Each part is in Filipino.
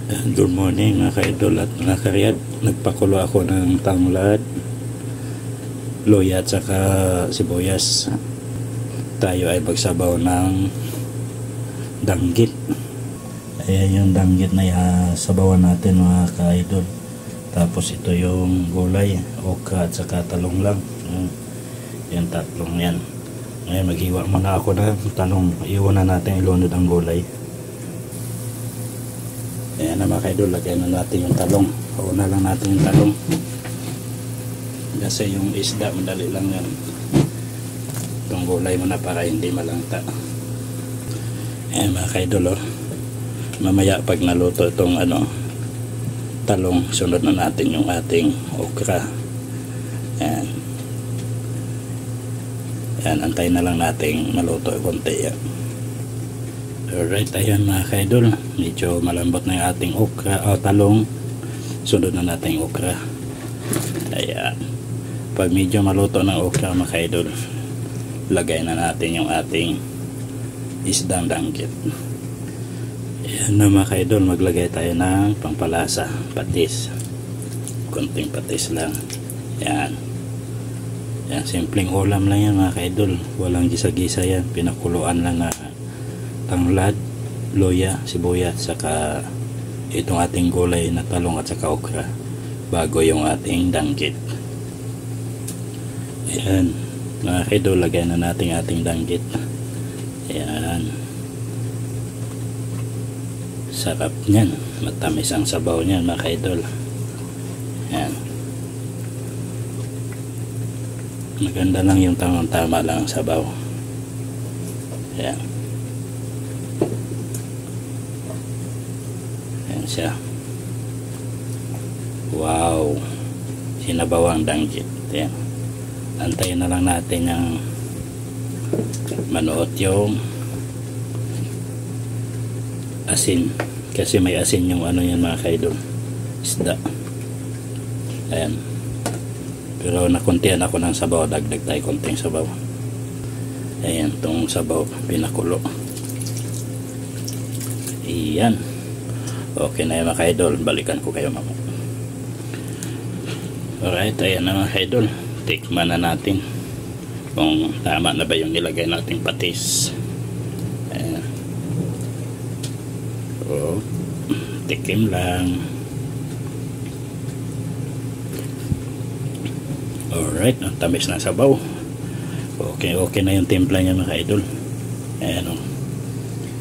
Good morning mga ka-idol at mga karyat. Nagpakulo ako ng tanglad, loya at saka sibuyas. Tayo ay magsabaw ng danggit. Ayan yung danggit na sabawan natin mga ka-idol. Tapos ito yung gulay, okra at saka talong lang. Yan tatlong yan. Ngayon maghiwa muna ako ng talong. Iwan na natin ilunod ang gulay. Ayan na mga ka-idol, lagyan na natin yung talong. Una lang natin yung talong. Kasi yung isda, madali lang yan. Itong gulay muna para hindi malangta. Ayan mga ka-idol, mamaya pag naluto itong talong, sunod na natin yung ating okra. Ayan. Ayan, antayin na lang natin maluto konti yan. Alright, ayan mga ka-idol, medyo malambot na yung ating okra o talong. Sunod na natin yung okra. Ayan, pag medyo maluto ng okra mga ka-idol, lagay na natin yung ating isdang danggit. Ayan na mga ka-idol, maglagay tayo ng pampalasa, patis, konting patis lang. Ayan, ayan, simpleng ulam lang yan mga ka-idol, walang gisa-gisa yan, pinakuluan lang na tanglad, loya, sibuyas, saka itong ating gulay na talong at saka okra bago yung ating danggit. Ayan mga ka-idol, lagyan na natin ating danggit. Ayan, sarap nyan, matamis ang sabaw nyan mga ka-idol. Ayan, maganda lang yung tamang-tama lang ang sabaw. Ayan, siya. Wow, sinabawang danggit. Ayan, antayin na lang natin yung manuot yung asin, kasi may asin yung yan mga ka-idol, isda. Ayan, pero nakuntihan ako ng sabaw, dagdag tayo konting sabaw. Ayan, itong sabaw pinakulo. Ayan, okay na yun mga ka-idol, balikan ko kayo mamaya. Alright, ayan na mga ka-idol, tikman na natin kung tama na ba yung nilagay nating patis. Ayan, tikim lang. Alright, ang tamis na sabaw. Okay na yung timpla niya mga ka-idol. Ayan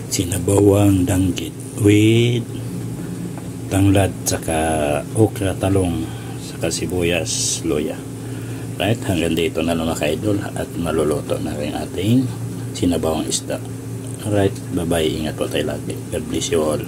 sinabawang danggit with tanglad, saka okra, talong, saka sibuyas, loya. Right, hanggang dito na lang mga ka-idol at maluluto na rin ating sinabawang isda. Alright, bye bye, ingat po tayo lagi. God bless you all.